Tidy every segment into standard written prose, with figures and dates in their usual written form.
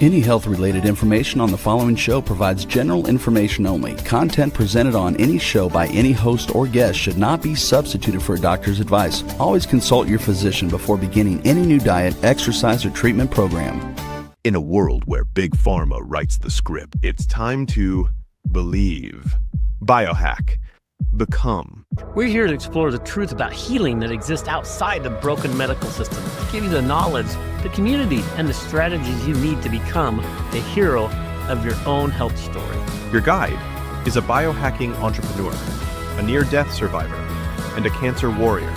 Any health-related information on the following show provides general information only. Content presented on any show by any host or guest should not be substituted for a doctor's advice. Always consult your physician before beginning any new diet, exercise, or treatment program. In a world where Big Pharma writes the script, it's time to believe. Biohack. Become. We're here to explore the truth about healing that exists outside the broken medical system, to give you the knowledge, the community, and the strategies you need to become the hero of your own health story. Your guide is a biohacking entrepreneur, a near-death survivor, and a cancer warrior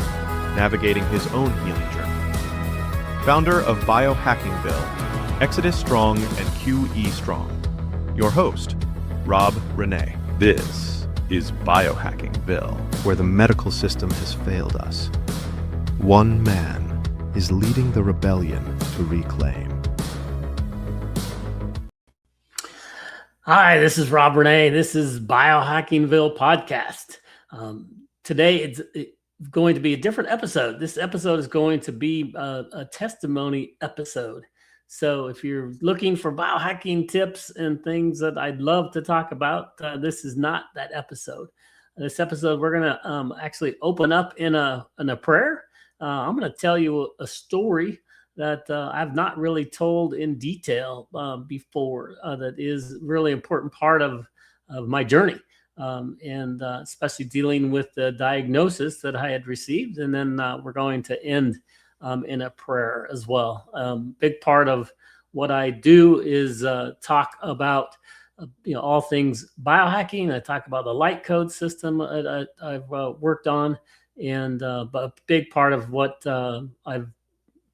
navigating his own healing journey. Founder of BiohackingVille, Exodus Strong, and QE Strong. Your host, Rob Renee. This is BiohackingVille, where the medical system has failed us. One man is leading the rebellion to reclaim. Hi, this is Rob Renee. This is BiohackingVille podcast. Today it's going to be a different episode. This episode is going to be a testimony episode. So if you're looking for biohacking tips and things that I'd love to talk about, this is not that episode. This episode, we're going to actually open up in a prayer. I'm going to tell you a story that I've not really told in detail before that is really important part of my journey, and especially dealing with the diagnosis that I had received. And then we're going to end in a prayer as well. Big part of what I do is talk about all things biohacking. I talk about the light code system I've worked on, and but a big part of what I've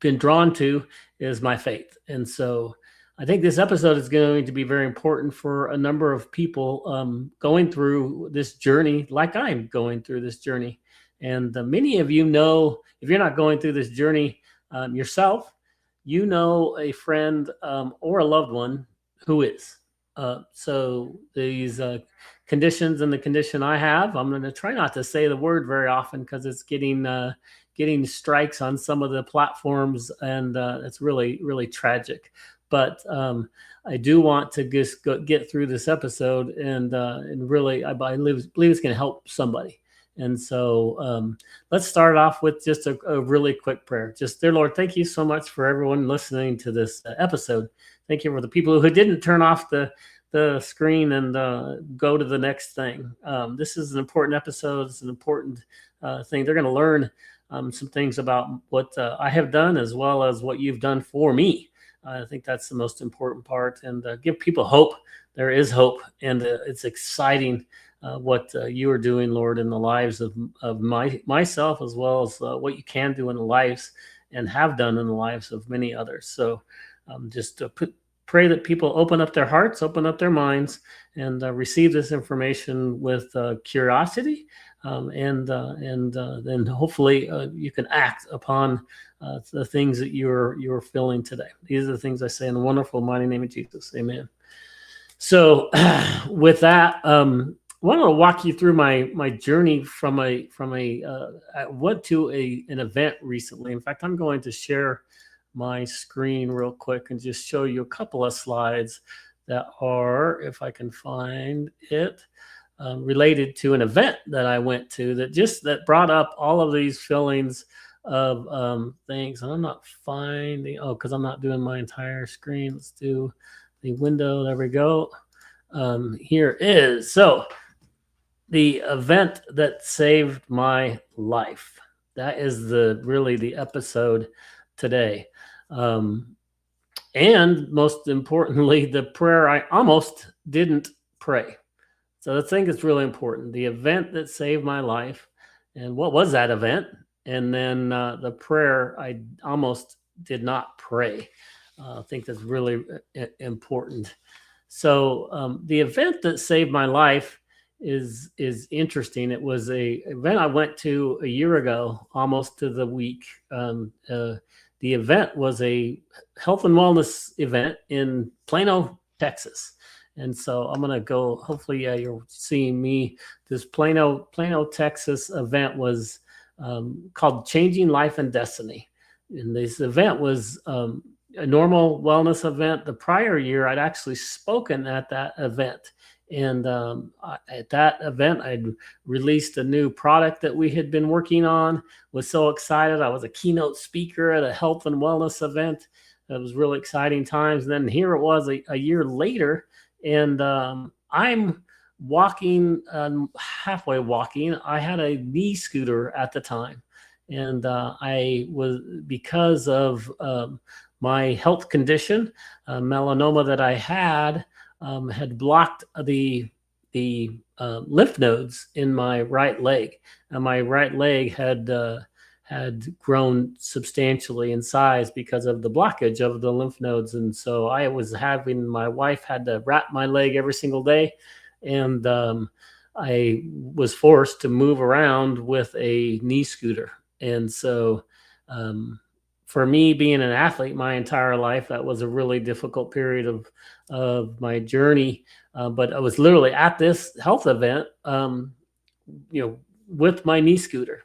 been drawn to is my faith. And so I think this episode is going to be very important for a number of people going through this journey like I'm going through this journey. And many of you know, if you're not going through this journey yourself, you know a friend or a loved one who is. So these conditions and the condition I have, I'm going to try not to say the word very often because it's getting strikes on some of the platforms, and it's really, really tragic. But I do want to just get through this episode, and really, I believe it's going to help somebody. And so let's start off with just a really quick prayer. Just, dear Lord, thank you so much for everyone listening to this episode. Thank you for the people who didn't turn off the screen and go to the next thing. This is an important episode. It's an important thing. They're going to learn some things about what I have done as well as what you've done for me. I think that's the most important part, and give people hope. There is hope, and it's exciting what you are doing, Lord, in the lives of myself, as well as what you can do in the lives and have done in the lives of many others. So just pray that people open up their hearts, open up their minds, and receive this information with curiosity, and then hopefully you can act upon the things that you're feeling today. These are the things I say in the wonderful, mighty name of Jesus. Amen. So with that, I want to walk you through my journey from I went to an event recently. In fact, I'm going to share my screen real quick and just show you a couple of slides that are, if I can find it, related to an event that I went to that brought up all of these feelings of things. And I'm not finding, because I'm not doing my entire screen. Let's do the window. There we go. Here is. So the event that saved my life. That is really the episode today. And most importantly, the prayer I almost didn't pray. So I think it's really important. The event that saved my life, and what was that event? And then the prayer I almost did not pray. I think that's really important. So the event that saved my life is interesting. It was a event I went to a year ago, almost to the week. The event was a health and wellness event in Plano, Texas. And so I'm going to go, hopefully you're seeing me. This Plano, Texas event was called Changing Life and Destiny. And this event was a normal wellness event. The prior year, I'd actually spoken at that event. And at that event, I'd released a new product that we had been working on. Was so excited. I was a keynote speaker at a health and wellness event. It was really exciting times. And then here it was a year later, and I'm walking, halfway walking. I had a knee scooter at the time, and I was, because of my health condition, melanoma that I had blocked the lymph nodes in my right leg, and my right leg had grown substantially in size because of the blockage of the lymph nodes. And so my wife had to wrap my leg every single day, and I was forced to move around with a knee scooter. And so for me, being an athlete my entire life, that was a really difficult period of my journey. But I was literally at this health event, with my knee scooter.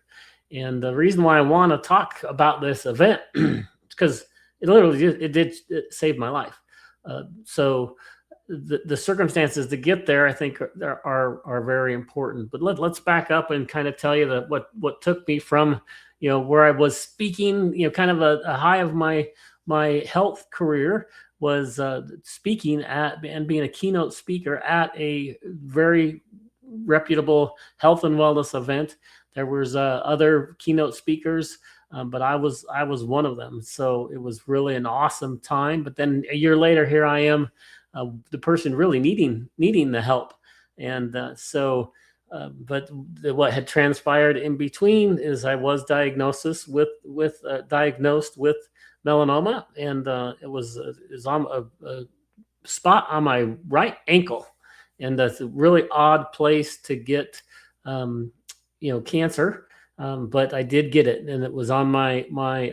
And the reason why I want to talk about this event is because it did save my life. So the circumstances to get there, I think, are very important. But let's back up and kind of tell you that what took me from where I was speaking, kind of a high of my health career was speaking at and being a keynote speaker at a very reputable health and wellness event. There was other keynote speakers, but I was one of them. So it was really an awesome time. But then a year later, here I am, the person really needing the help. And but what had transpired in between is I was diagnosed with melanoma, and it was on a spot on my right ankle, and that's a really odd place to get cancer. But I did get it, and it was on I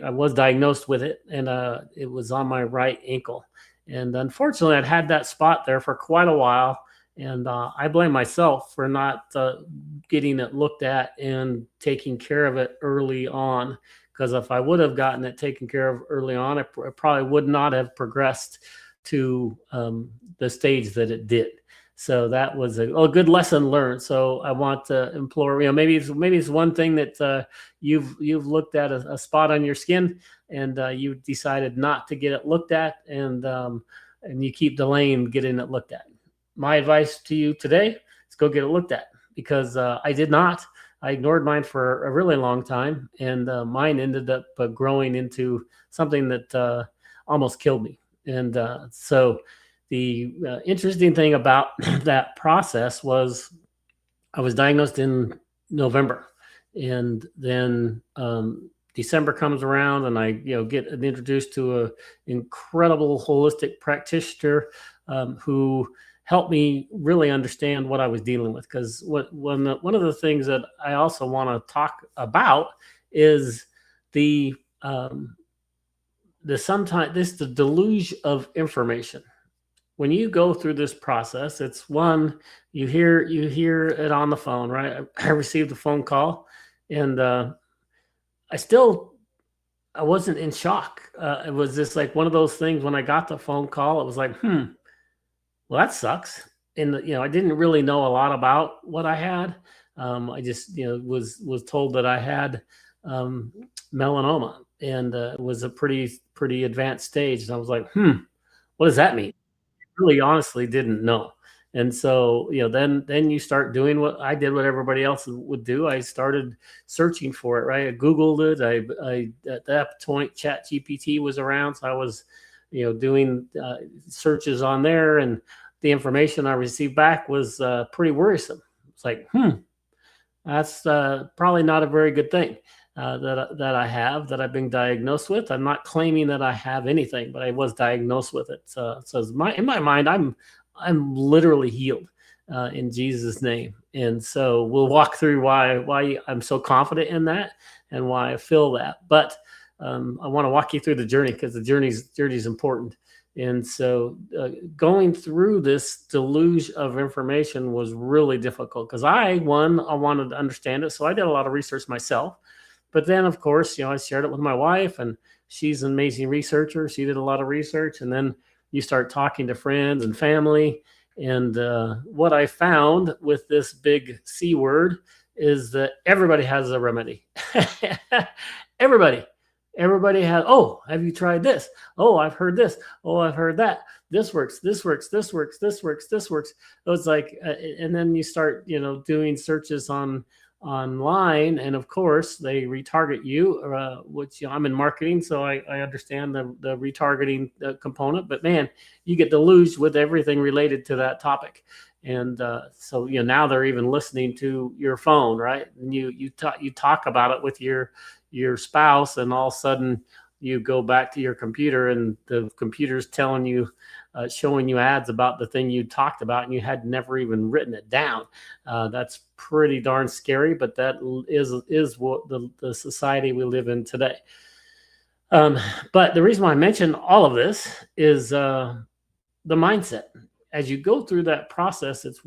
was diagnosed with it, and it was on my right ankle. And unfortunately, I'd had that spot there for quite a while. And I blame myself for not getting it looked at and taking care of it early on. Because if I would have gotten it taken care of early on, it probably would not have progressed to the stage that it did. So that was a good lesson learned. So I want to implore, maybe it's one thing that you've looked at a spot on your skin, and you decided not to get it looked at, and you keep delaying getting it looked at. My advice to you today is go get it looked at, because I did not. I ignored mine for a really long time, and mine ended up growing into something that almost killed me. And so the interesting thing about that process was I was diagnosed in November, and then December comes around, and I get introduced to an incredible holistic practitioner who helped me really understand what I was dealing with. Because one of the things that I also want to talk about is the deluge of information. When you go through this process, it's one, you hear it on the phone, right? I received a phone call, and I wasn't in shock. It was just like one of those things. When I got the phone call, it was like, well, that sucks. And I didn't really know a lot about what I had. I just was told that I had melanoma, and it was a pretty advanced stage. And I was like, what does that mean? I really honestly didn't know. And so then you start doing what I did, what everybody else would do. I started searching for it, right? I Googled it. I at that point, ChatGPT was around, so I was doing searches on there, and the information I received back was pretty worrisome. It's like, that's probably not a very good thing that I've been diagnosed with. I'm not claiming that I have anything, but I was diagnosed with it. So in my mind, I'm literally healed in Jesus' name. And so we'll walk through why I'm so confident in that and why I feel that. But I want to walk you through the journey, because the journey is important. And so going through this deluge of information was really difficult, because I wanted to understand it. So I did a lot of research myself. But then, of course, I shared it with my wife, and she's an amazing researcher. She did a lot of research. And then you start talking to friends and family. And what I found with this big C word is that everybody has a remedy. Everybody has, oh, have you tried this? Oh, I've heard this. Oh, I've heard that. This works, this works, this works, this works, this works. So it's like, and then you start, doing searches online, and of course they retarget you, which I'm in marketing, so I understand the retargeting component. But man, you get deluged with everything related to that topic, and so now they're even listening to your phone, right? And you talk about it with your spouse, and all of a sudden you go back to your computer, and the computer's telling you, showing you ads about the thing you talked about, and you had never even written it down. That's pretty darn scary, but that is what the society we live in today. But the reason why I mention all of this is the mindset. As you go through that process, it's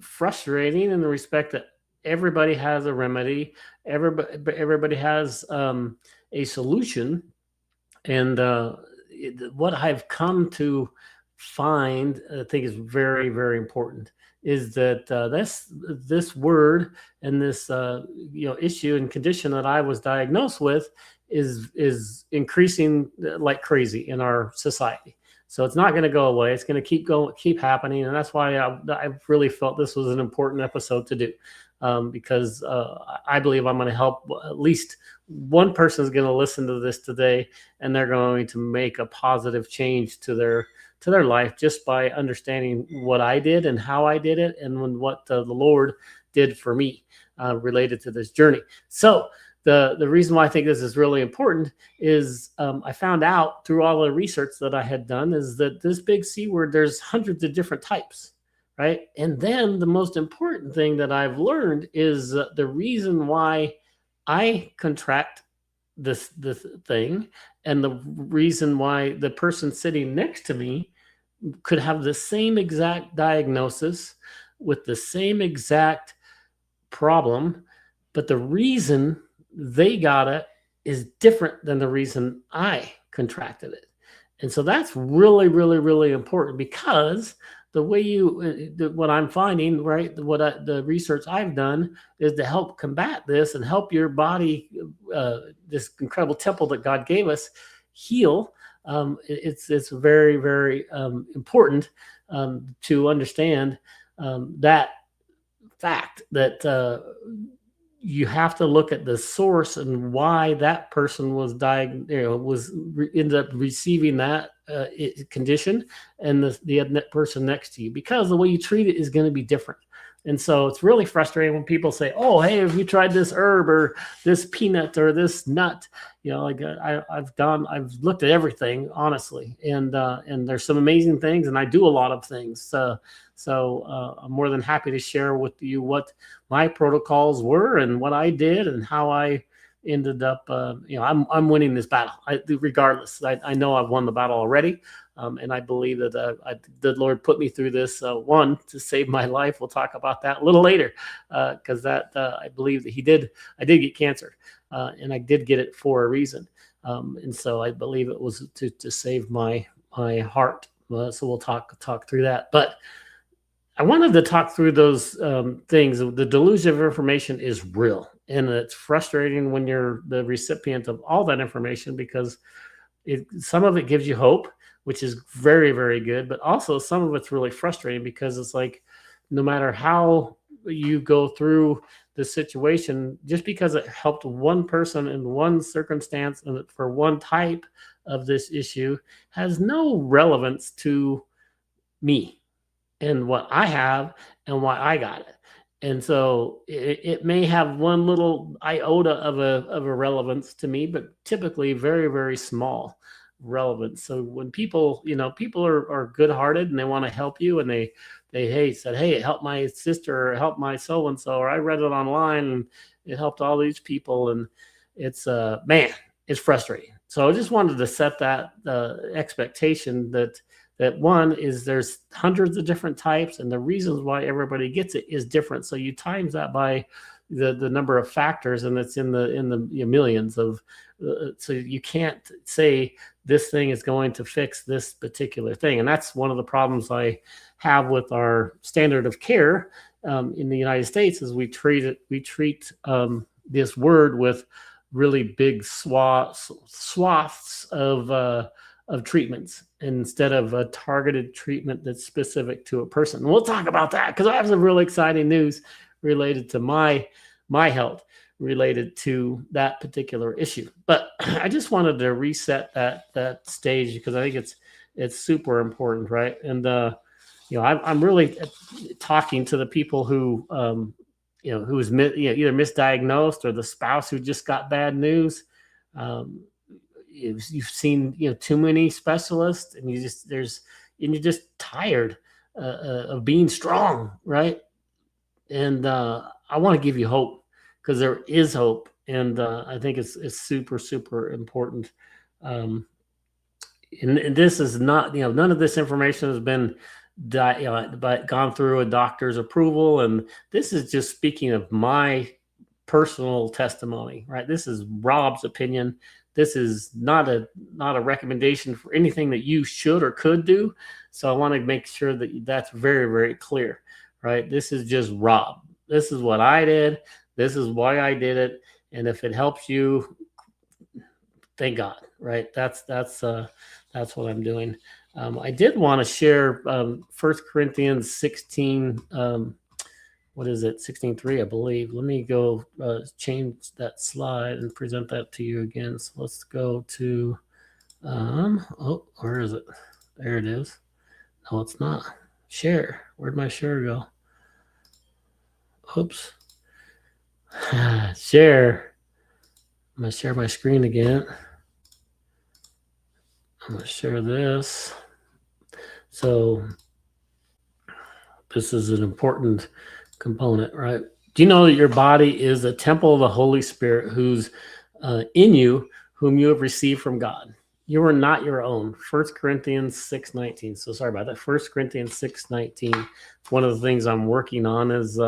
frustrating in the respect that everybody has a remedy. Everybody has a solution. And what I've come to find, I think is very, very important, is that this word and this issue and condition that I was diagnosed with is increasing like crazy in our society. So it's not going to go away. It's going to keep happening, and that's why I really felt this was an important episode to do, because I believe I'm going to help at least one person is going to listen to this today, and they're going to make a positive change to their life just by understanding what I did and how I did it, and what the Lord did for me related to this journey. So the reason why I think this is really important is I found out through all the research that I had done is that this big C word, there's hundreds of different types, right? And then the most important thing that I've learned is the reason why I contract this thing, and the reason why the person sitting next to me could have the same exact diagnosis with the same exact problem, but the reason they got it is different than the reason I contracted it. And so that's really, really, really important, because the way what I'm finding, right, the research I've done is to help combat this and help your body, this incredible temple that God gave us, heal. It's very, very important to understand that fact that you have to look at the source and why that person was ended up receiving that condition, and the person next to you, because the way you treat it is going to be different. And so it's really frustrating when people say, oh, hey, have you tried this herb or this peanut or this nut? Like I've looked at everything, honestly. And there's some amazing things, and I do a lot of things. So I'm more than happy to share with you what my protocols were and what I did and how I ended up, I'm winning this battle. Regardless, I know I've won the battle already. And I believe that the Lord put me through this, one, to save my life. We'll talk about that a little later, because I believe that I did get cancer, and I did get it for a reason. And so I believe it was to save my heart. So we'll talk through that. But I wanted to talk through those things. The delusion of information is real, and it's frustrating when you're the recipient of all that information, because some of it gives you hope, which is very, very good. But also some of it's really frustrating, because it's like, no matter how you go through the situation, just because it helped one person in one circumstance and for one type of this issue has no relevance to me and what I have and why I got it. And so it may have one little iota of a relevance to me, but typically very, very small relevance. So when people are good-hearted and they want to help you, and they said, hey, help my sister, or help my so-and-so, or I read it online and it helped all these people. And it's it's frustrating. So I just wanted to set that expectation that one is there's hundreds of different types, and the reasons why everybody gets it is different. So you times that by the number of factors, and it's in the millions of. So you can't say this thing is going to fix this particular thing, and that's one of the problems I have with our standard of care in the United States. Is we treat this word with really big swaths of treatments instead of a targeted treatment that's specific to a person. And we'll talk about that because I have some really exciting news related to my health, related to that particular issue. But I just wanted to reset that stage because I think it's super important, right? And I'm really talking to the people who who's either misdiagnosed or the spouse who just got bad news. You've seen too many specialists, and you're just tired of being strong, right? And I want to give you hope, because there is hope, and I think it's super, super important. And this is not, none of this information has been gone through a doctor's approval, and this is just speaking of my personal testimony, right? This is Rob's opinion. This is not a recommendation for anything that you should or could do. So I want to make sure that that's very, very clear, right? This is just Rob. This is what I did. This is why I did it. And if it helps you, thank God, right? That's what I'm doing. I did want to share 1 Corinthians 16, what is it? 16:3, I believe. Let me go change that slide and present that to you again. So let's go to, where is it? There it is. No, it's not. Share. Where'd my share go? Oops. Share. I'm going to share my screen again. I'm going to share this. So this is an important component, right? Do you know that your body is a temple of the Holy Spirit who's in you, whom you have received from God? You are not your own. 1 Corinthians 6:19. So sorry about that. 1 Corinthians 6:19. One of the things I'm working on is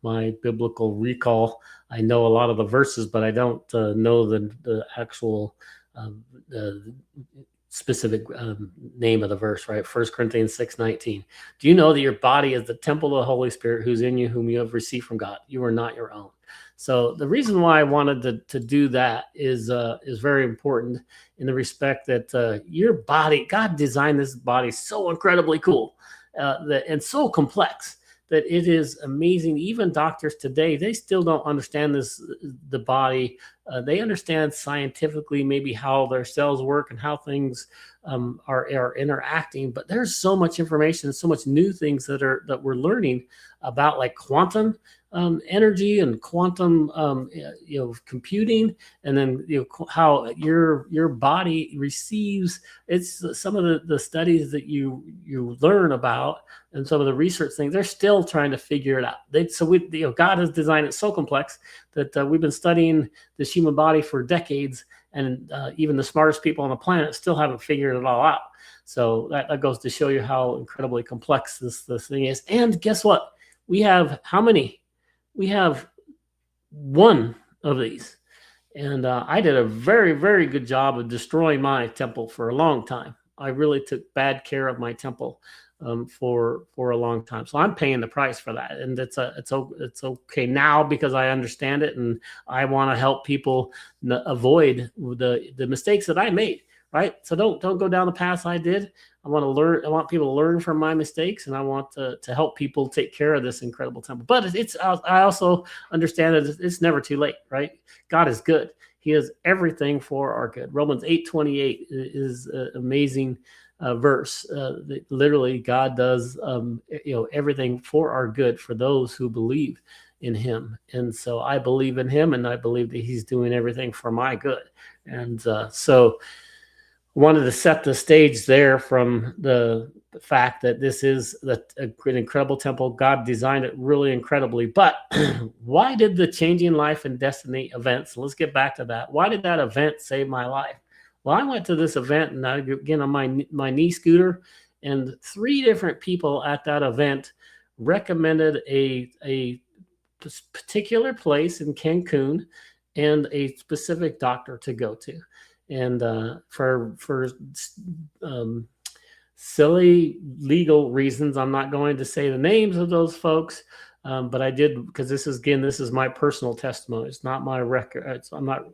my biblical recall. I know a lot of the verses, but I don't know the actual specific name of the verse, right? 1 Corinthians 6:19. Do you know that your body is the temple of the Holy Spirit who's in you, whom you have received from God? You are not your own. So the reason why I wanted to do that is very important, in the respect that your body, God designed this body so incredibly cool and so complex that it is amazing. Even doctors today, they still don't understand the body. They understand scientifically maybe how their cells work and how things are interacting, but there's so much information, so much new things that we're learning about, like quantum energy and quantum computing, and then how your body receives. It's some of the studies that you learn about, and some of the research things, they're still trying to figure it out. God has designed it so complex that we've been studying this human body for decades, and even the smartest people on the planet still haven't figured it all out. So that goes to show you how incredibly complex this thing is. And guess what? We have how many? We have one of these. And I did a very, very good job of destroying my temple for a long time. I really took bad care of my temple for a long time. So I'm paying the price for that. And it's okay now, because I understand it, and I want to help people avoid the mistakes that I made. Right. So don't go down the path I did. I want to learn. I want people to learn from my mistakes, and I want to help people take care of this incredible temple. But I also understand that it's never too late. Right. God is good. He has everything for our good. Romans 8:28 is an amazing verse. That literally, God does everything for our good for those who believe in him. And so I believe in him, and I believe that he's doing everything for my good. And so wanted to set the stage there from the fact that this is an incredible temple. God designed it really incredibly. But why did the Changing Life and Destiny event? So let's get back to that. Why did that event save my life? Well, I went to this event, and again on my knee scooter, and 3 different people at that event recommended a particular place in Cancun and a specific doctor to go to. And for silly legal reasons, I'm not going to say the names of those folks, but I did, because this is my personal testimony. It's not my record. I'm not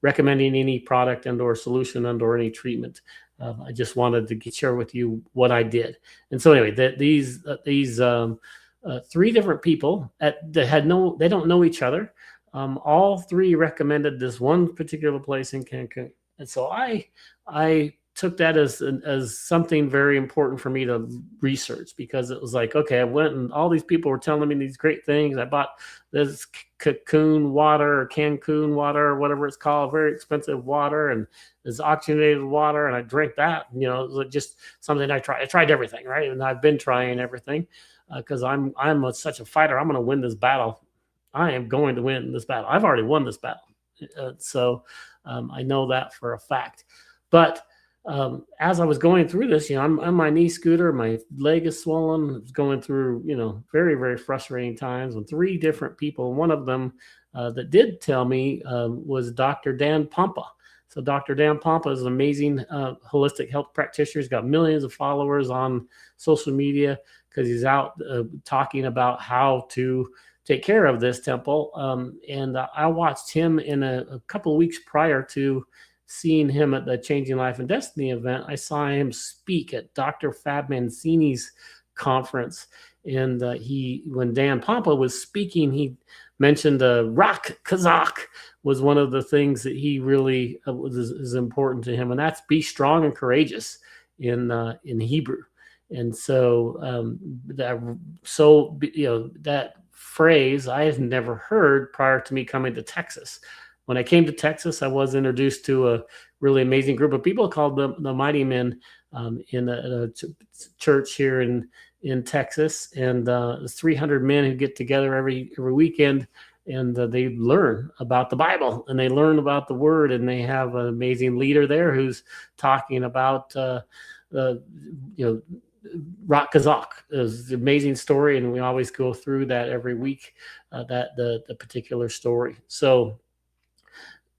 recommending any product and or solution and or any treatment. I just wanted to share with you what I did. And so anyway, these 3 different people they don't know each other. All 3 recommended this one particular place in Cancun. And so I took that as something very important for me to research, because it was like, okay, I went and all these people were telling me these great things. I bought this Cancun water or whatever it's called, very expensive water, and this oxygenated water, and I drank that. It was just something I tried. I tried everything, right? And I've been trying everything because I'm such a fighter. I'm going to win this battle. I am going to win this battle. I've already won this battle. So I know that for a fact. But as I was going through this, I'm on my knee scooter, my leg is swollen. I was going through, very, very frustrating times with 3 different people. One of them that did tell me was Dr. Dan Pompa. So Dr. Dan Pompa is an amazing holistic health practitioner. He's got millions of followers on social media because he's out talking about how to take care of this temple. And I watched him in a couple of weeks prior to seeing him at the Changing Life and Destiny event. I saw him speak at Dr. Fab Mancini's conference. And when Dan Pompa was speaking, he mentioned Rock Kazakh was one of the things that he really is important to him. And that's be strong and courageous in Hebrew. And so that phrase I had never heard prior to me coming to Texas. When I came to Texas, I was introduced to a really amazing group of people called the Mighty Men in a church here in Texas. And there's 300 men who get together every weekend, and they learn about the Bible and they learn about the Word. And they have an amazing leader there who's talking about, Rock Kazakh is an amazing story. And we always go through that every week, the particular story. So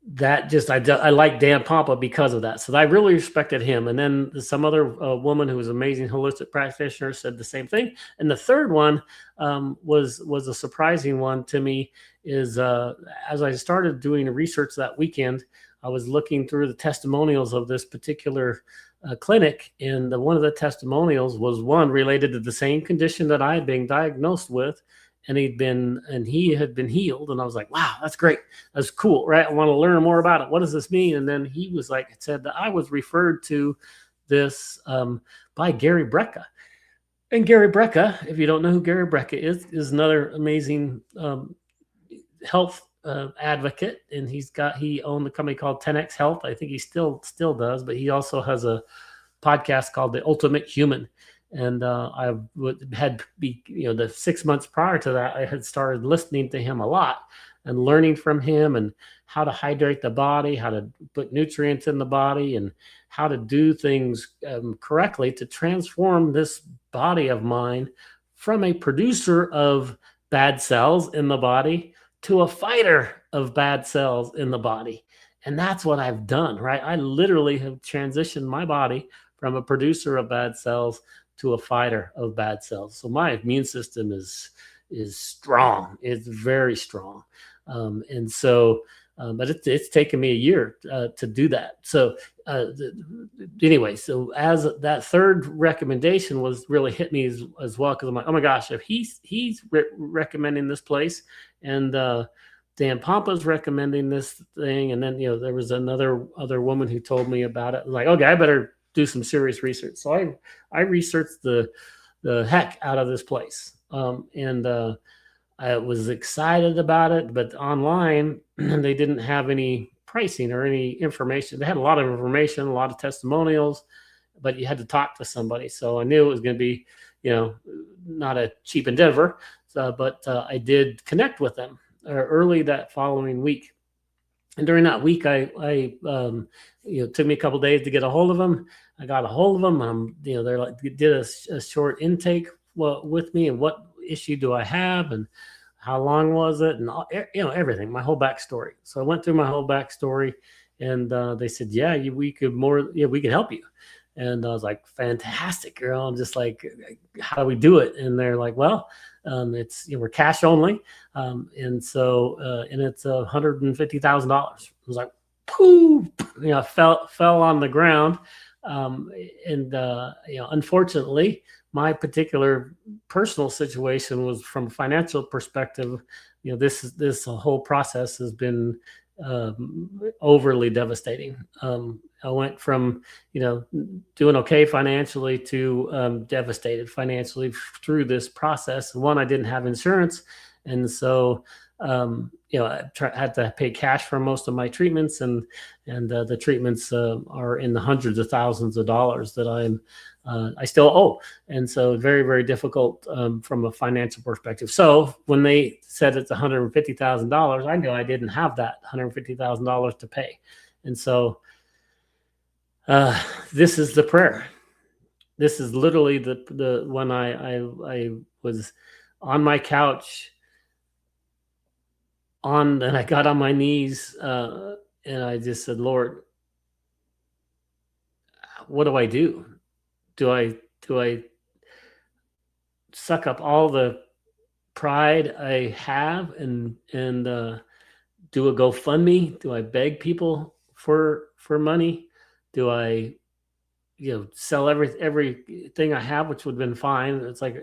that I like Dan Pompa because of that. So I really respected him. And then some other woman who was an amazing holistic practitioner said the same thing. And the third one was a surprising one to me. Is as I started doing research that weekend, I was looking through the testimonials of this particular clinic, and one of the testimonials was one related to the same condition that I had been diagnosed with. And he had been healed. And I was like, wow, that's great. That's cool, right? I want to learn more about it. What does this mean? And then he was like, it said that I was referred to this by Gary Brecka. And Gary Brecka, if you don't know who Gary Brecka is another amazing health advocate. And he owned a company called 10X Health. I think he still does, but he also has a podcast called The Ultimate Human. And I had the 6 months prior to that, I had started listening to him a lot and learning from him and how to hydrate the body, how to put nutrients in the body, and how to do things correctly to transform this body of mine from a producer of bad cells in the body to a fighter of bad cells in the body. And that's what I've done, right? I literally have transitioned my body from a producer of bad cells to a fighter of bad cells. So my immune system is strong. It's very strong. And so, but it's taken me a year to do that. So anyway, so as that third recommendation was really hit me as well, because I'm like, oh my gosh, if he's recommending this place, and Dan Pompa's recommending this thing, and then there was other woman who told me about it. I was like, okay, I better do some serious research. So I researched the heck out of this place. And I was excited about it, but online they didn't have any pricing or any information. They had a lot of information, a lot of testimonials, but you had to talk to somebody. So I knew it was going to be, not a cheap endeavor. But I did connect with them early that following week. And during that week, it took me a couple of days to get a hold of them. I got a hold of them. They're like, did a short intake with me, and what issue do I have, and how long was it, and all, everything, my whole backstory. So I went through my whole backstory, and they said, yeah, we could help you. And I was like, fantastic, girl. I'm just like, how do we do it? And they're like, well, it's we're cash only, and so and it's $150,000. I was like, poof, fell on the ground, and unfortunately, my particular personal situation was, from a financial perspective, this whole process has been overly devastating. I went from doing okay financially to devastated financially through this process. One, I didn't have insurance, and so I had to pay cash for most of my treatments, and the treatments are in the hundreds of thousands of dollars that I still owe. And so very, very difficult from a financial perspective. So when they said it's $150,000, I knew I didn't have that $150,000 to pay. And so this is the prayer. This is literally the when I was on my couch and I got on my knees and I just said, Lord, what do I do? Do I suck up all the pride I have and do a GoFundMe? Do I beg people for money? Do I sell everything I have, which would have been fine? It's like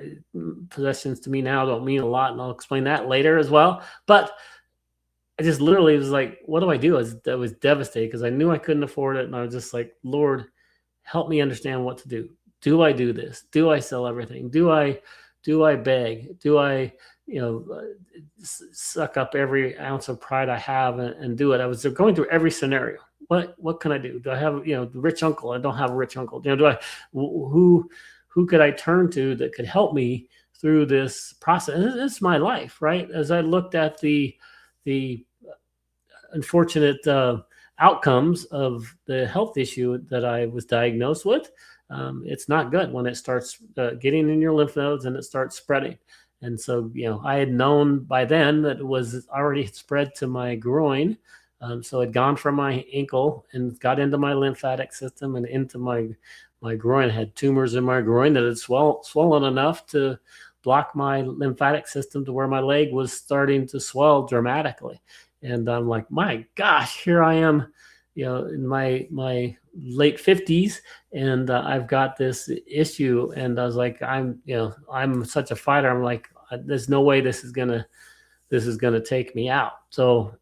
possessions to me now don't mean a lot, and I'll explain that later as well. But I just literally was like, what do I do? I was devastated because I knew I couldn't afford it, and I was just like, Lord, help me understand what to do. Do I do this? Do I sell everything? Do I beg? Do I suck up every ounce of pride I have and do it? I was going through every scenario. What can I do? Do I have the rich uncle? I don't have a rich uncle. Who could I turn to that could help me through this process? And it's my life, right? As I looked at the unfortunate outcomes of the health issue that I was diagnosed with, it's not good when it starts getting in your lymph nodes and it starts spreading. And so, I had known by then that it was already spread to my groin. So it had gone from my ankle and got into my lymphatic system and into my groin. I had tumors in my groin that had swollen enough to block my lymphatic system to where my leg was starting to swell dramatically. And I'm like, my gosh, here I am, in my late 50s, and I've got this issue. And I was like, I'm such a fighter. I'm like, there's no way this is gonna take me out. So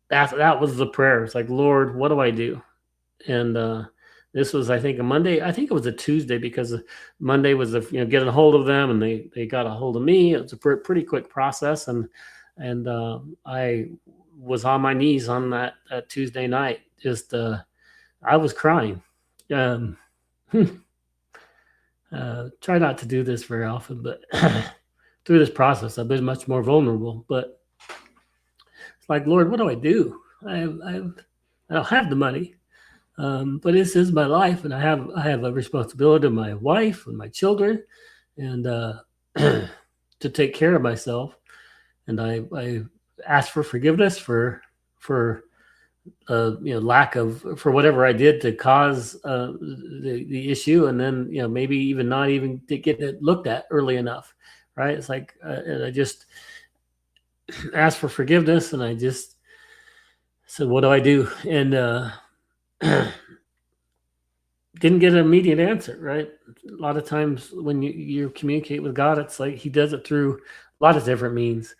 that was the prayer. It's like, Lord, what do I do? And this was, I think, a Monday. I think it was a Tuesday, because Monday was getting a hold of them, and they got a hold of me. It was a pretty quick process, and I was on my knees on that Tuesday night. Just I was crying. Try not to do this very often, but through this process, I've been much more vulnerable. But it's like, Lord, what do I do? I don't have the money, but this is my life, and I have a responsibility to my wife and my children, and to take care of myself. And I asked for forgiveness for lack of, for whatever I did to cause the issue, and then maybe even not even to get it looked at early enough, right? It's like, and I just asked for forgiveness, and I just said, what do I do? And didn't get an immediate answer, right? A lot of times when you communicate with God, it's like He does it through a lot of different means.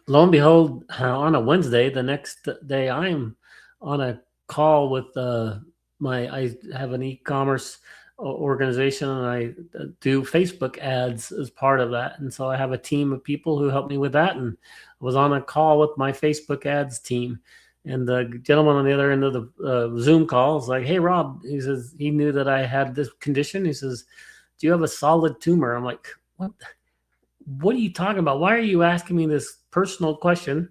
Lo and behold, on a Wednesday, the next day, I am on a call with I have an e-commerce organization, and I do Facebook ads as part of that. And so I have a team of people who help me with that. And I was on a call with my Facebook ads team. And the gentleman on the other end of the Zoom call is like, hey, Rob, he says, he knew that I had this condition. He says, do you have a solid tumor? I'm like, what are you talking about? Why are you asking me this personal question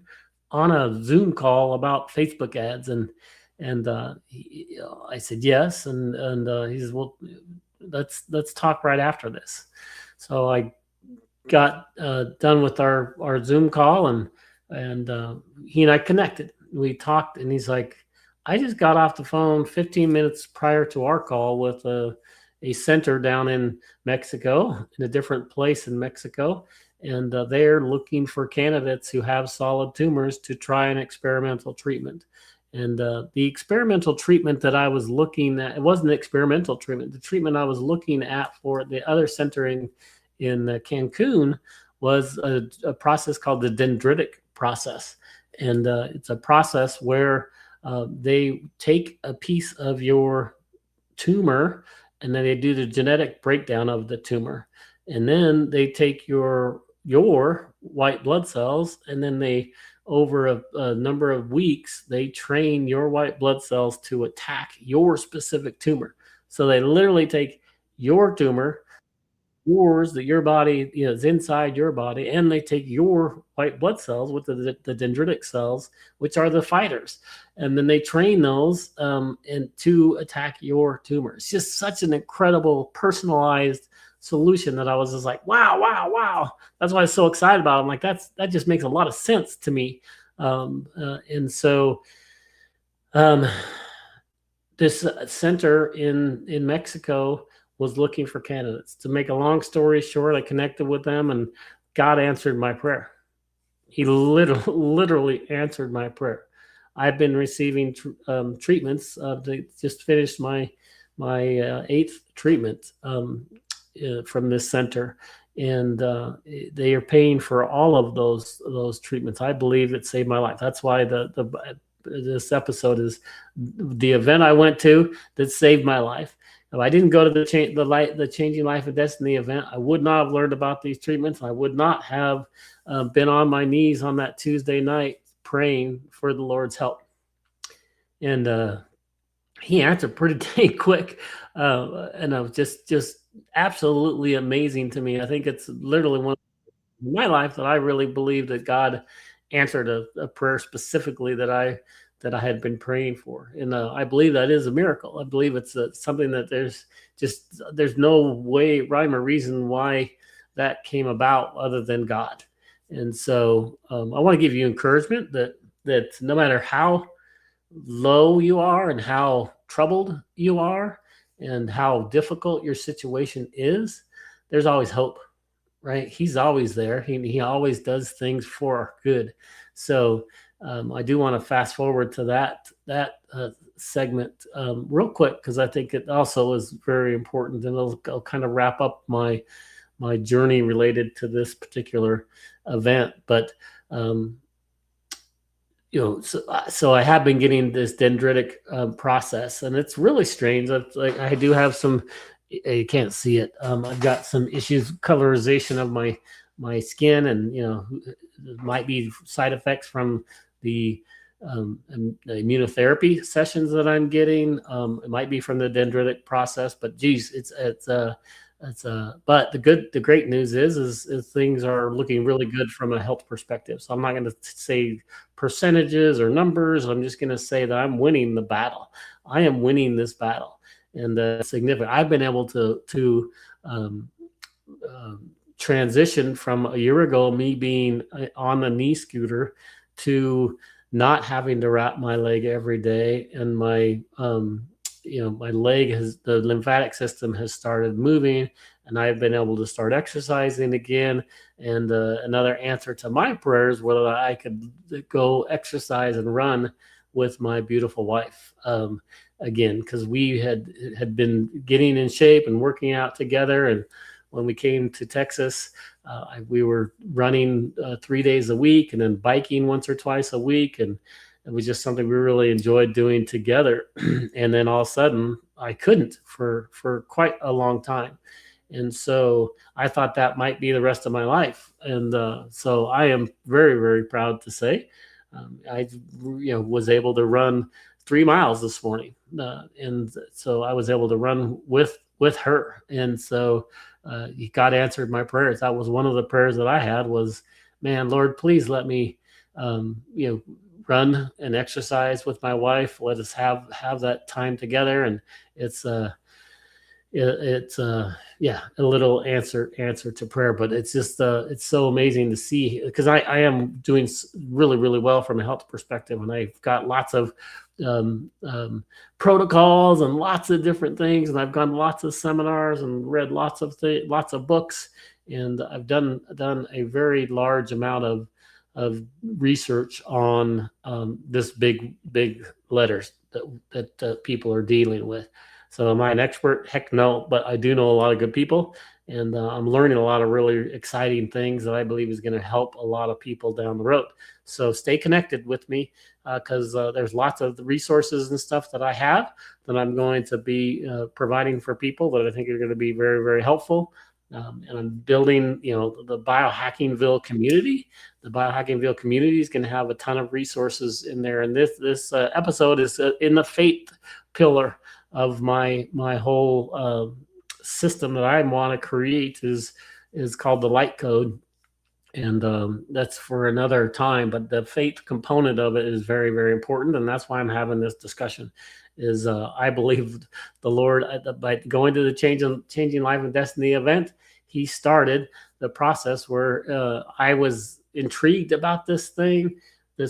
on a Zoom call about Facebook ads? And I said, yes. And he says, well, let's talk right after this. So I got done with our Zoom call, and he and I connected. We talked, and he's like, I just got off the phone 15 minutes prior to our call with a center down in Mexico, in a different place in Mexico. And they're looking for candidates who have solid tumors to try an experimental treatment. And the experimental treatment that I was looking at, it wasn't an experimental treatment. The treatment I was looking at for the other center in Cancun was a process called the dendritic process. And it's a process where they take a piece of your tumor, and then they do the genetic breakdown of the tumor. And then they take your white blood cells, and then they, over a number of weeks, they train your white blood cells to attack your specific tumor. So they literally take your tumor, yours, that your body, is inside your body, and they take your white blood cells with the dendritic cells, which are the fighters, and then they train those and to attack your tumor. It's just such an incredible personalized solution that I was just like, wow, wow, wow. That's why I was so excited about it. I'm like, that just makes a lot of sense to me. And so this center in Mexico was looking for candidates. To make a long story short, I connected with them, and God answered my prayer. He literally answered my prayer. I've been receiving treatments. They just finished my 8th treatment from this center, and they are paying for all of those treatments. I believe it saved my life. That's why this episode is the event I went to that saved my life. If I didn't go to the Changing Life of Destiny event, I would not have learned about these treatments. I would not have been on my knees on that Tuesday night praying for the Lord's help. And he answered pretty dang quick, and it was just absolutely amazing to me. I think it's literally one in my life that I really believe that God answered a prayer specifically that I had been praying for. And I believe that is a miracle. I believe it's something that there's no way, rhyme or reason why that came about other than God. And so I want to give you encouragement that no matter how low you are and how troubled you are and how difficult your situation is, there's always hope, right? He's always there. He always does things for our good. So I do want to fast forward to that segment real quick, because I think it also is very important, and I'll kind of wrap up my journey related to this particular event. But so I have been getting this dendritic process, and it's really strange. I do have some. You can't see it. I've got some issues, colorization of my skin, and it might be side effects from the immunotherapy sessions that I'm getting. It might be from the dendritic process, but geez, but the great news is things are looking really good from a health perspective. So I'm not going to say percentages or numbers. I'm just going to say that I'm winning the battle. I am winning this battle, and significant. I've been able to transition from a year ago, me being on a knee scooter, to not having to wrap my leg every day, and my my leg the lymphatic system has started moving, and I've been able to start exercising again. And another answer to my prayers, whether I could go exercise and run with my beautiful wife again, because we had been getting in shape and working out together. And when we came to Texas, we were running 3 days a week, and then biking once or twice a week. And it was just something we really enjoyed doing together. And then all of a sudden I couldn't for quite a long time. And so I thought that might be the rest of my life. And so I am very, very proud to say I was able to run 3 miles this morning. And so I was able to run with her. And so God answered my prayers. That was one of the prayers that I had was, man, Lord, please let me, run and exercise with my wife. Let us have that time together. And it's it's yeah, a little answer to prayer, but it's just it's so amazing to see, because I am doing really, really well from a health perspective, and I've got lots of um, um, protocols and lots of different things, and I've gone lots of seminars and read lots of books, and I've done a very large amount of research on this big letters that people are dealing with. So am I an expert? Heck no, but I do know a lot of good people, and I'm learning a lot of really exciting things that I believe is going to help a lot of people down the road. So stay connected with me, because there's lots of resources and stuff that I have that I'm going to be providing for people that I think are going to be very, very helpful. And I'm building, the BiohackingVille community. The BiohackingVille community is going to have a ton of resources in there. And this episode is in the faith pillar of my whole system that I want to create is called the Light Code. And that's for another time, but the faith component of it is very, very important, and that's why I'm having this discussion. Is I believe the Lord, by going to the changing life and destiny event, He started the process where I was intrigued about this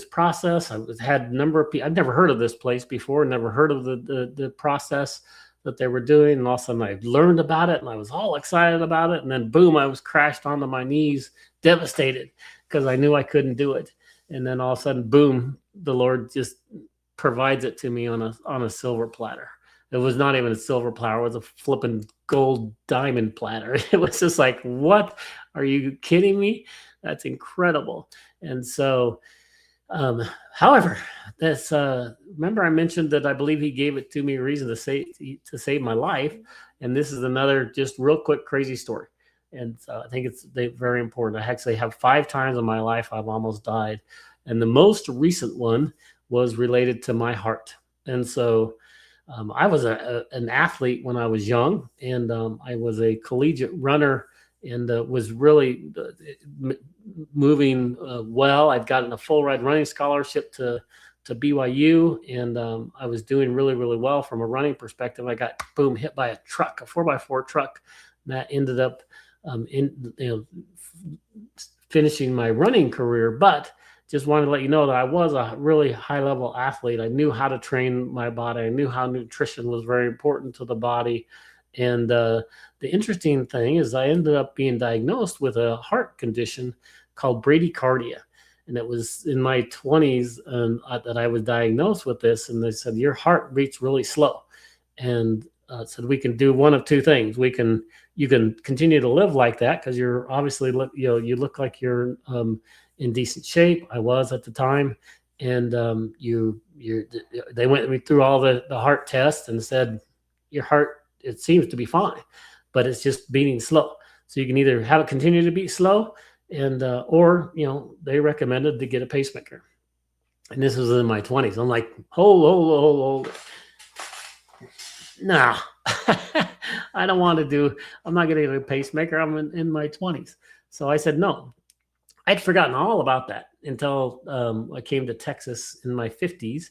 process. Had a number of people. I've never heard of this place before, never heard of the process that they were doing, and all of a sudden I learned about it, and I was all excited about it, and then boom, I was crashed onto my knees, devastated, because I knew I couldn't do it. And then all of a sudden, boom, the Lord just provides it to me on a silver platter. It was not even a silver platter; it was a flipping gold diamond platter. It was just like, what? Are you kidding me? That's incredible. And so, however, this remember I mentioned that I believe He gave it to me a reason to save my life, and this is another just real quick crazy story. And I think it's very important. I actually have 5 times in my life I've almost died, and the most recent one was related to my heart. And so I was an athlete when I was young, and I was a collegiate runner, and was really moving well. I'd gotten a full ride running scholarship to BYU, and I was doing really, really well from a running perspective. I got hit by a truck, a 4x4 truck, and that ended up finishing my running career. But just wanted to let you know that I was a really high level athlete. I knew how to train my body. I knew how nutrition was very important to the body. And the interesting thing is I ended up being diagnosed with a heart condition called bradycardia. And it was in my 20s that I was diagnosed with this. And they said, your heart beats really slow. And said, we can do one of 2 things. You can continue to live like that, because you're obviously, you look like you're in decent shape. I was at the time. And they went me through all the heart tests and said, your heart, it seems to be fine, but it's just beating slow. So you can either have it continue to beat slow, and or they recommended to get a pacemaker. And this was in my 20s. I'm like, hold. No, I don't want to do. I'm not going to get a pacemaker. I'm in my 20s. So I said no. I'd forgotten all about that until I came to Texas in my 50s.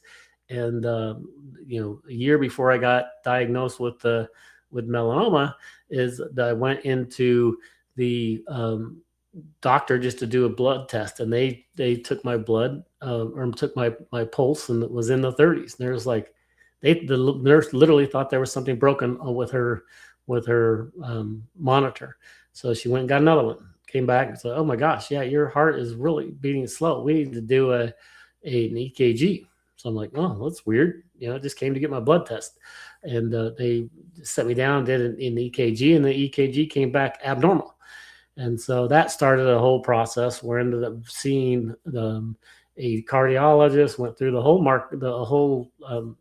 And a year before I got diagnosed with melanoma, is that I went into the doctor just to do a blood test, and they took my blood or took my pulse, and it was in the 30s. And there was like, the nurse literally thought there was something broken with her monitor. So she went and got another one. Came back and said, "Oh my gosh, yeah, your heart is really beating slow. We need to do an EKG." So I'm like, "Oh, that's weird." I just came to get my blood test, and they set me down, did an EKG, and the EKG came back abnormal. And so that started a whole process where I ended up seeing a cardiologist, went through the whole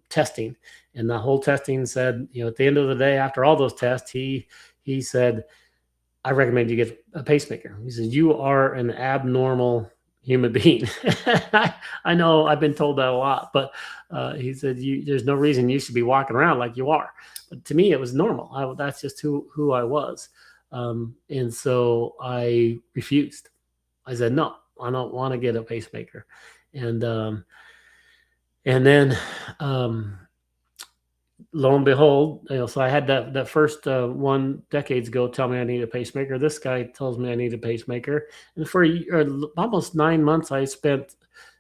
testing, and the whole testing said, at the end of the day, after all those tests, he said, "I recommend you get a pacemaker." He says, "You are an abnormal human being." I know I've been told that a lot, but he said, "There's no reason you should be walking around like you are." But to me, it was normal. That's just who I was. And so I refused. I said, "No, I don't want to get a pacemaker." And then lo and behold, so I had that first one decades ago tell me I need a pacemaker. This guy tells me I need a pacemaker, and for almost 9 months, I spent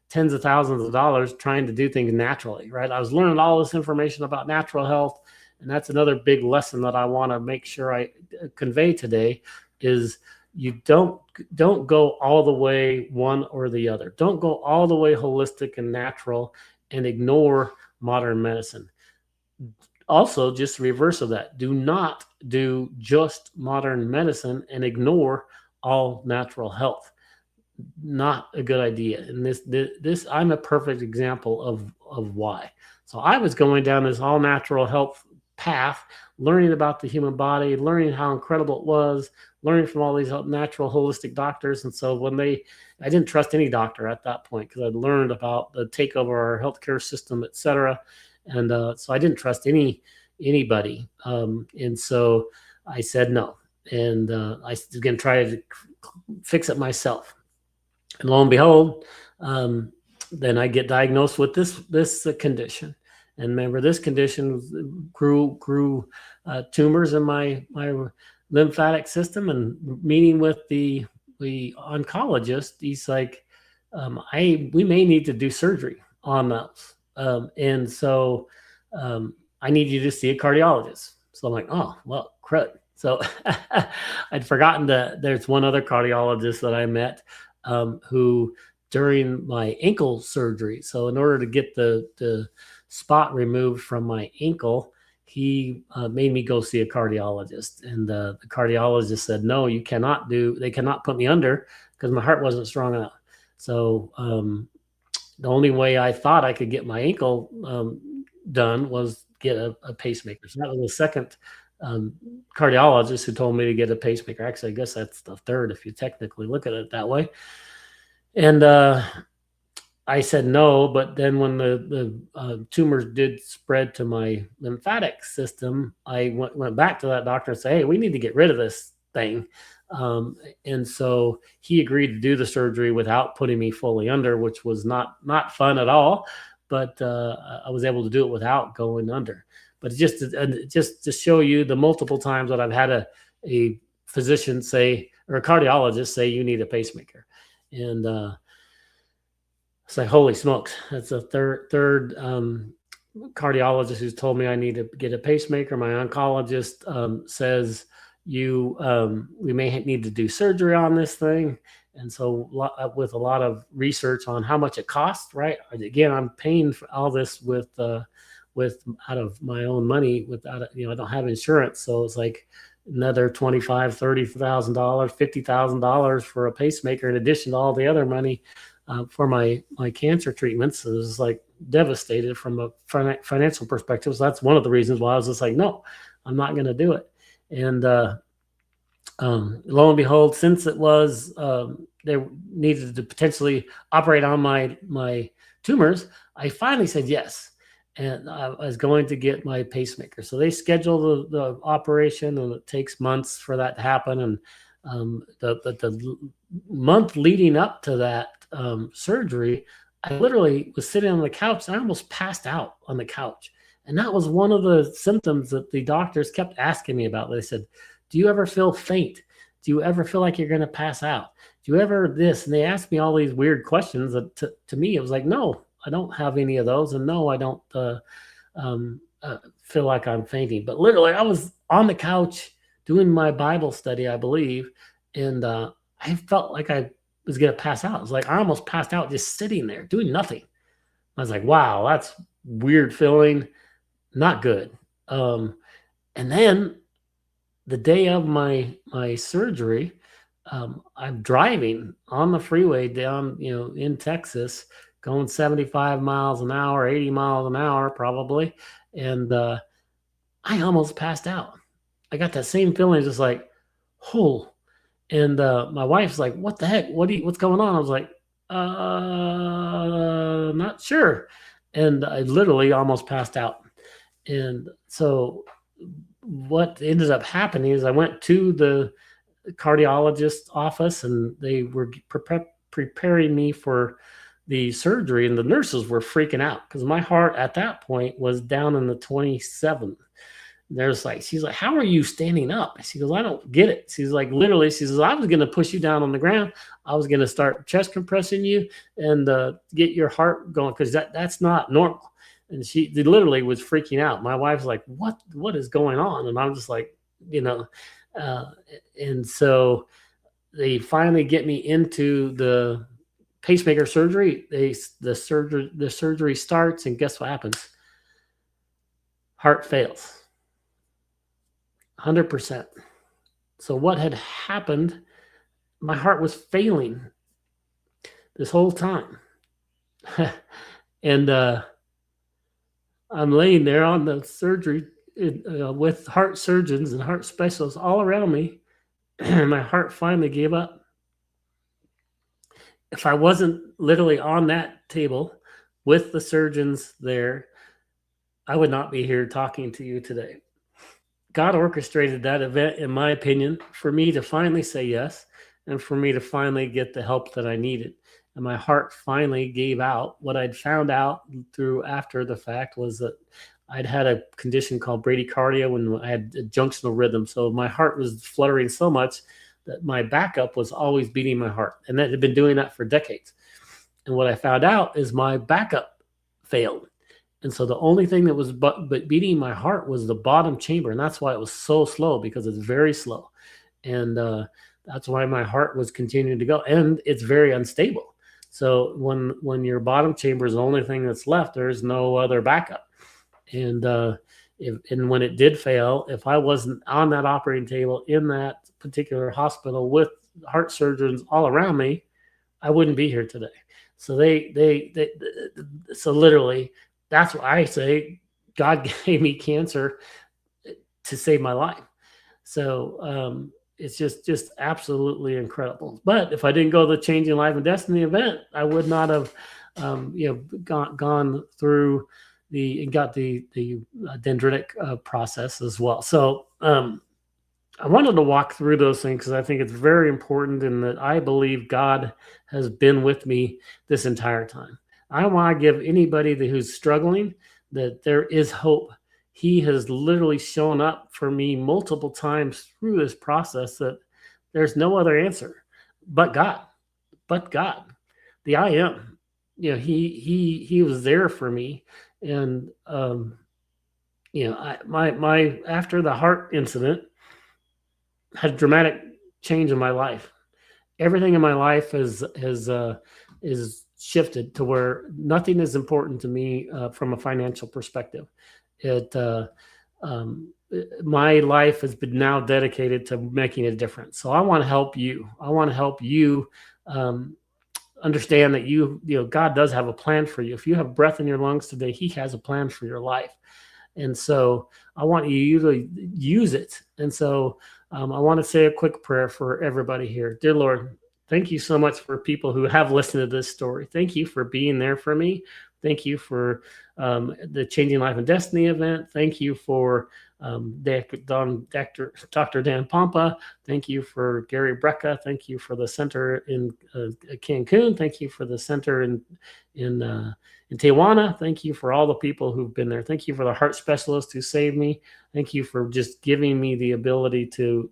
tens of thousands of dollars trying to do things naturally. Right, I was learning all this information about natural health, and that's another big lesson that I want to make sure I convey today is you don't go all the way one or the other. Don't go all the way holistic and natural and ignore modern medicine. Also, just the reverse of that. Do not do just modern medicine and ignore all natural health. Not a good idea. And this I'm a perfect example of why. So I was going down this all natural health path, learning about the human body, learning how incredible it was, learning from all these natural holistic doctors. And so I didn't trust any doctor at that point because I'd learned about the takeover of our healthcare system, et cetera. And so I didn't trust anybody. And so I said no. And I again tried to fix it myself. And lo and behold, then I get diagnosed with this condition. And remember, this condition grew tumors in my lymphatic system. And meeting with the oncologist, he's like, we may need to do surgery on those. And so I need you to see a cardiologist. So I'm like, oh, well, crud. So I'd forgotten that there's one other cardiologist that I met who during my ankle surgery. So in order to get the spot removed from my ankle, he made me go see a cardiologist. And the cardiologist said, no, they cannot put me under because my heart wasn't strong enough. So the only way I thought I could get my ankle done was get a pacemaker. So that was the second cardiologist who told me to get a pacemaker. Actually, I guess that's the third if you technically look at it that way. And I said no, but then when the tumors did spread to my lymphatic system, I went back to that doctor and said, hey, we need to get rid of this thing. And so he agreed to do the surgery without putting me fully under, which was not fun at all. But I was able to do it without going under. But just to show you the multiple times that I've had a physician say, or a cardiologist say, you need a pacemaker. And it's like, holy smokes, that's a third cardiologist who's told me I need to get a pacemaker. My oncologist says we may need to do surgery on this thing. And so with a lot of research on how much it costs, right? Again, I'm paying for all this with out of my own money I don't have insurance. So it's like another $25,000, $30,000, $50,000 for a pacemaker in addition to all the other money for my cancer treatments. So it was like devastated from a financial perspective. So that's one of the reasons why I was just like, no, I'm not going to do it. And lo and behold, since it was they needed to potentially operate on my tumors, I finally said yes. And I was going to get my pacemaker. So they scheduled the operation, and it takes months for that to happen. And the month leading up to that surgery, I literally was sitting on the couch and I almost passed out on the couch. And that was one of the symptoms that the doctors kept asking me about. They said, do you ever feel faint? Do you ever feel like you're going to pass out? Do you ever this? And they asked me all these weird questions that to me, it was like, no, I don't have any of those. And no, I don't feel like I'm fainting. But literally, I was on the couch doing my Bible study, I believe. And I felt like I was going to pass out. It was like I almost passed out just sitting there doing nothing. I was like, wow, that's weird feeling. Not good. And then the day of my surgery, I'm driving on the freeway down, in Texas, going 75 miles an hour, 80 miles an hour, probably. And I almost passed out. I got that same feeling, just like, oh. And my wife's like, what the heck? What's going on? I was like, not sure. And I literally almost passed out. And so what ended up happening is I went to the cardiologist's office, and they were preparing me for the surgery, and the nurses were freaking out because my heart at that point was down in the 27. She's like, how are you standing up? She goes, I don't get it. She's like, literally, she says, I was going to push you down on the ground. I was going to start chest compressing you and get your heart going, because that's not normal. And she literally was freaking out. My wife's like, what is going on? And I'm just like, and so they finally get me into the pacemaker surgery. The surgery starts, and guess what happens? Heart fails. 100%. So what had happened, my heart was failing this whole time. And I'm laying there on the surgery with heart surgeons and heart specialists all around me. And my heart finally gave up. If I wasn't literally on that table with the surgeons there, I would not be here talking to you today. God orchestrated that event, in my opinion, for me to finally say yes, and for me to finally get the help that I needed. And my heart finally gave out. What I'd found out through after the fact was that I'd had a condition called bradycardia when I had a junctional rhythm. So my heart was fluttering so much that my backup was always beating my heart. And that had been doing that for decades. And what I found out is my backup failed. And so the only thing that was but beating my heart was the bottom chamber. And that's why it was so slow, because it's very slow. And that's why my heart was continuing to go. And it's very unstable. So when your bottom chamber is the only thing that's left, there's no other backup. And when it did fail, if I wasn't on that operating table in that particular hospital with heart surgeons all around me, I wouldn't be here today. So so literally, that's why I say God gave me cancer to save my life. So it's just absolutely incredible. But if I didn't go to the Changing Life and Destiny event, I would not have gone through got the dendritic process as well. So I wanted to walk through those things because I think it's very important, and that I believe God has been with me this entire time. I want to give anybody who's struggling that there is hope. He has literally shown up for me multiple times through this process, that there's no other answer but God. The I am. He was there for me. And my after the heart incident had a dramatic change in my life. Everything in my life is shifted to where nothing is important to me from a financial perspective. My life has been now dedicated to making a difference. So I want to help you. I want to help you understand that God does have a plan for you. If you have breath in your lungs today, He has a plan for your life. And so I want you to use it. And so I want to say a quick prayer for everybody here. Dear Lord, thank you so much for people who have listened to this story. Thank you for being there for me. Thank you for the Changing Life and Destiny event. Thank you for Dr. Dan Pompa. Thank you for Gary Brecka. Thank you for the center in Cancun. Thank you for the center in Tijuana. Thank you for all the people who've been there. Thank you for the heart specialist who saved me. Thank you for just giving me the ability to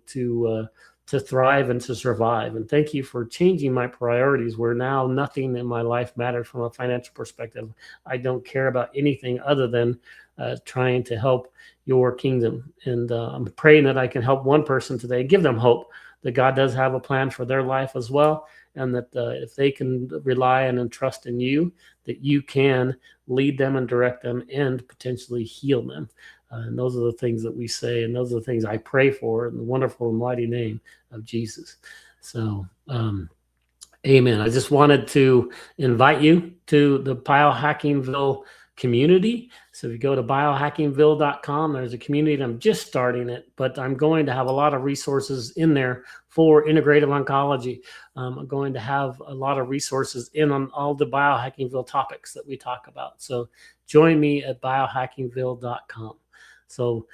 thrive and to survive. And thank you for changing my priorities, where now nothing in my life matters from a financial perspective. I don't care about anything other than trying to help your kingdom. And I'm praying that I can help one person today, give them hope that God does have a plan for their life as well. And that if they can rely and trust in you, that you can lead them and direct them and potentially heal them. And those are the things that we say, and those are the things I pray for in the wonderful and mighty name of Jesus. So, amen. I just wanted to invite you to the BiohackingVille community. So if you go to biohackingville.com, there's a community, and I'm just starting it, but I'm going to have a lot of resources in there for integrative oncology. I'm going to have a lot of resources on all the BiohackingVille topics that we talk about. So join me at biohackingville.com. So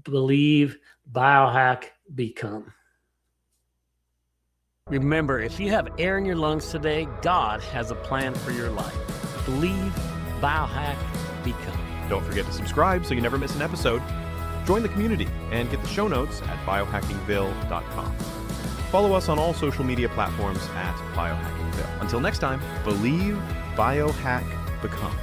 believe, biohack, become. Remember, if you have air in your lungs today, God has a plan for your life. Believe, biohack, become. Don't forget to subscribe so you never miss an episode. Join the community and get the show notes at biohackingville.com. Follow us on all social media platforms at BiohackingVille. Until next time, believe, biohack, become.